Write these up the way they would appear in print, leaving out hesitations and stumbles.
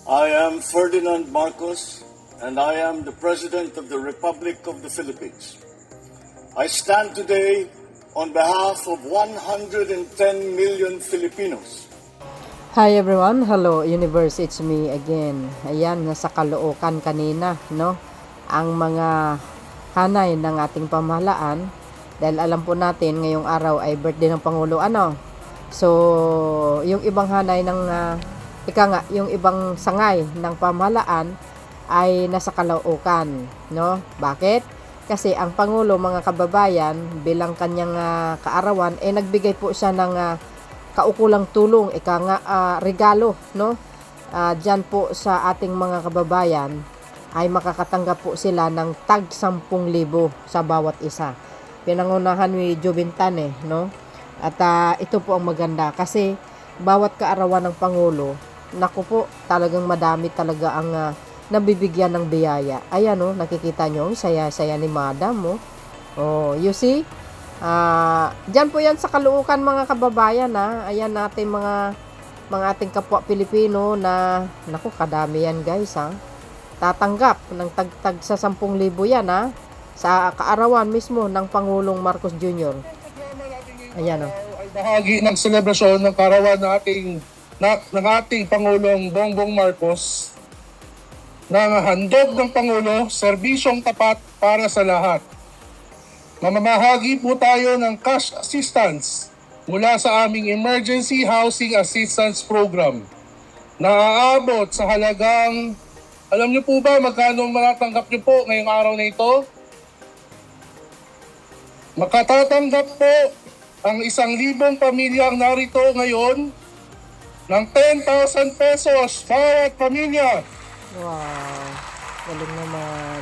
I am Ferdinand Marcos, and I am the President of the Republic of the Philippines. I stand today on behalf of 110 million Filipinos. Hi everyone, hello universe, it's me again. Ayan, nasa Caloocan kanina, no? Ang mga hanay ng ating pamahalaan, dahil alam po natin ngayong araw ay birthday ng Pangulo, ano? So, yung ibang hanay ng yung ibang sangay ng pamahalaan ay nasa Caloocan, no? Bakit? Kasi ang Pangulo, mga kababayan, bilang kanyang kaarawan, nagbigay po siya ng kaukulang tulong, regalo, no? Diyan po sa ating mga kababayan ay makakatanggap po sila ng tag 10,000 sa bawat isa. Pinangunahan ni Joventane, no? At ito po ang maganda kasi bawat kaarawan ng Pangulo, naku po, talagang madami talaga ang nabibigyan ng biyaya. Ayan, oh, nakikita nyo, saya-saya ni Madam, oh. Oh, you see? Diyan po yan sa Caloocan, mga kababayan, ha. Ayan natin mga ating kapwa Pilipino na, naku, kadami yan, guys, ha. Tatanggap ng tag sa 10,000 yan, ha. Sa kaarawan mismo ng Pangulong Marcos Jr. Ayan, oh. Ay bahagi ng selebrasyon ng kaarawan ng ating Pangulong Bongbong Marcos na handog ng Pangulo, serbisyong tapat para sa lahat. Mamamahagi po tayo ng cash assistance mula sa aming Emergency Housing Assistance Program na aabot sa halagang, alam niyo po ba magkano matatanggap niyo po ngayong araw na ito? Makatatanggap po ang 1,000 pamilyang narito ngayon ng 10,000 pesos bawat pamilya. Wow, galing naman.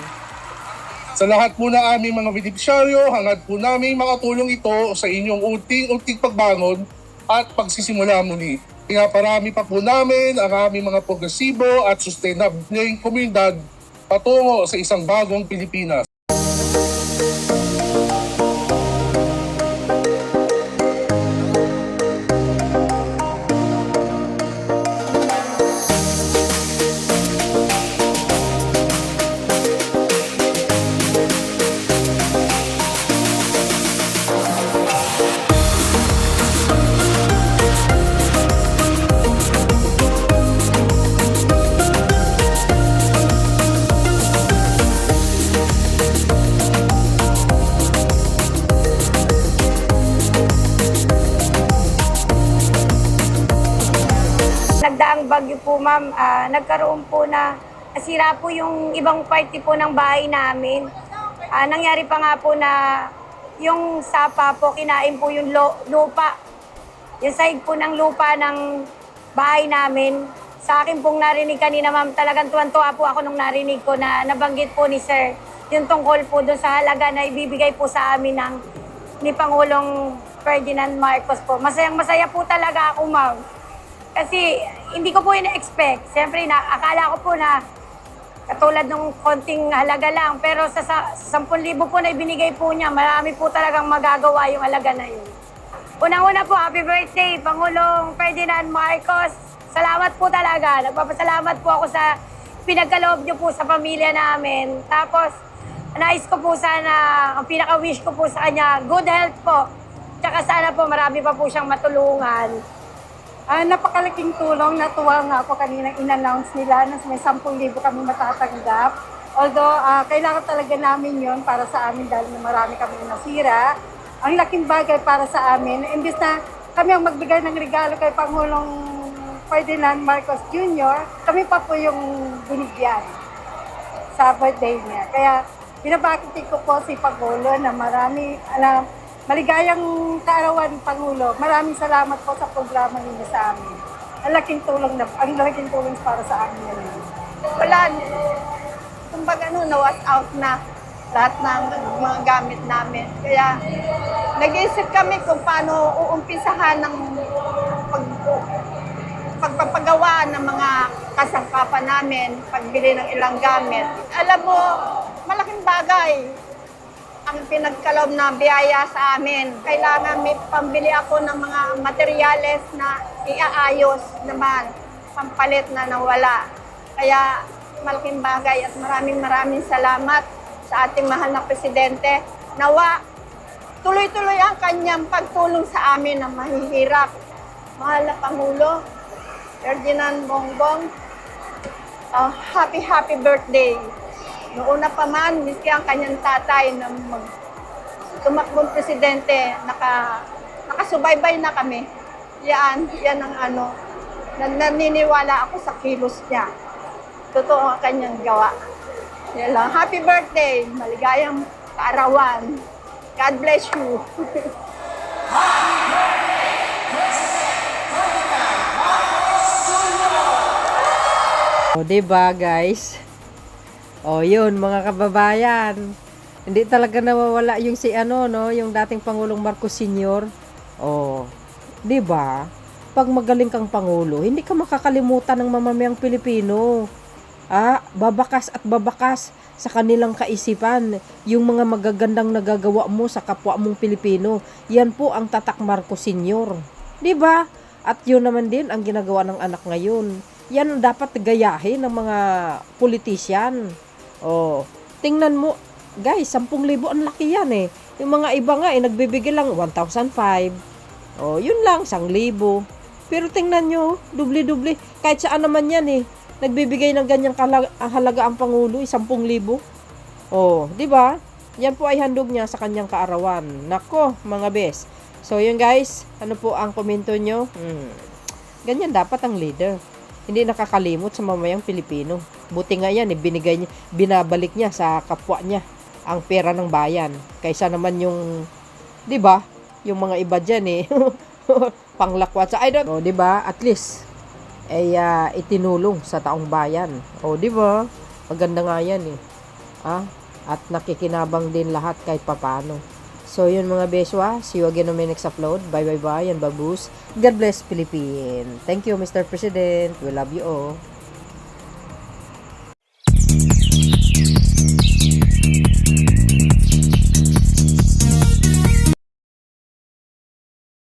Sa lahat po ng aming mga benepisyaryo, hangad po namin makatulong ito sa inyong unting-unting pagbangon at pagsisimula muli. Pinaparami pa po namin ang aming mga progresibo at sustainable komunidad patungo sa isang bagong Pilipinas. Nagdaang bagyo po, ma'am, nagkaroon po na nasira po yung ibang party po ng bahay namin. Nangyari pa nga po na yung sapa po, kinain po yung lupa. Yung side po ng lupa ng bahay namin. Sa akin pong narinig kanina, ma'am, talagang tuwan-tuwa po ako nung narinig ko na nabanggit po ni Sir yung tungkol po doon sa halaga na ibibigay po sa amin ni Pangulong Ferdinand Marcos po. Masayang-masaya po talaga ako, ma'am. Kasi hindi ko po ina-expect. Siyempre, akala ko po na katulad ng konting halaga lang. Pero sa 10,000 po na ibinigay po niya, marami po talagang magagawa yung halaga na yun. Unang-una po, happy birthday, Pangulong Ferdinand Marcos. Salamat po talaga. Nagpapasalamat po ako sa pinagkaloob niyo po sa pamilya namin. Tapos, nais ko po sana, ang pinaka-wish ko po sa kanya, good health po. Tsaka sana po marami pa po siyang matulungan. Napakalaking tulong, natuwa nga ako kanina in-announce nila na may 10,000 kami matatanggap. Although, kailangan talaga namin yon para sa amin dahil marami kami nasira. Ang laking bagay para sa amin, imbis na kami ang magbigay ng regalo kay Pangulong Ferdinand Marcos Jr., kami pa po yung binigyan sa birthday niya. Kaya, binabati ko po si Pangulo na maligayang kaarawan, Pangulo. Maraming salamat po sa programa ninyo sa amin. Ang laking tulong para sa amin yan. Wala, kumbaga na-wash out na lahat ng mga gamit namin. Kaya nag-iisip kami kung paano uumpisahan ng pagpapagawa ng mga kasangkapan namin, pagbili ng ilang gamit. Alam mo, malaking bagay ang pinagkaloob na biyaya sa amin. Kailangan may pambili ako ng mga materyales na iaayos naman, pampalit na nawala. Kaya malaking bagay at maraming salamat sa ating mahal na presidente. Nawa, tuloy-tuloy ang kanyang pagtulong sa amin na mahihirap. Mahal na Pangulo, Ferdinand Bongbong, happy birthday. Noon na pa man, miski ang kanyang tatay na tumakbong presidente, nakasubaybay na kami. Yan ang naniniwala ako sa kilos niya. Totoo ang kanyang gawa. Yan lang. Happy birthday! Maligayang kaarawan. God bless you. O, diba guys? O, yun mga kababayan. Hindi talaga nawawala yung yung dating Pangulong Marcos Sr. O, diba? Pag magaling kang Pangulo, hindi ka makakalimutan ng mamamayang Pilipino. Babakas at babakas sa kanilang kaisipan yung mga magagandang nagagawa mo sa kapwa mong Pilipino. Yan po ang tatak Marcos Sr. Diba? At yun naman din ang ginagawa ng anak ngayon. Yan ang dapat gayahin ng mga politician. Tingnan mo, guys, 10,000 ang laki yan eh. Yung mga iba nga nagbibigay lang 1,500. Yun lang, 1,000. Pero tingnan nyo, dubli-dubli. Kahit saan naman yan eh. Nagbibigay ng ganyang halaga ang Pangulo, 10,000. Di ba? Yan po ay handog niya sa kanyang kaarawan. Nako, mga bes. So, yun guys, ano po ang komento nyo? Ganyan dapat ang leader. Hindi nakakalimot sa mamayang Pilipino. Buti nga yan, binabalik niya sa kapwa niya ang pera ng bayan. Kaysa naman yung, di ba? Yung mga iba dyan panglakwat sa di ba? At least itinulong sa taong bayan. Di ba? Maganda nga yan At nakikinabang din lahat kahit papano. So yun mga beswa, see you again on my next upload. Bye and babush. God bless Philippines. Thank you Mr. President. We love you all.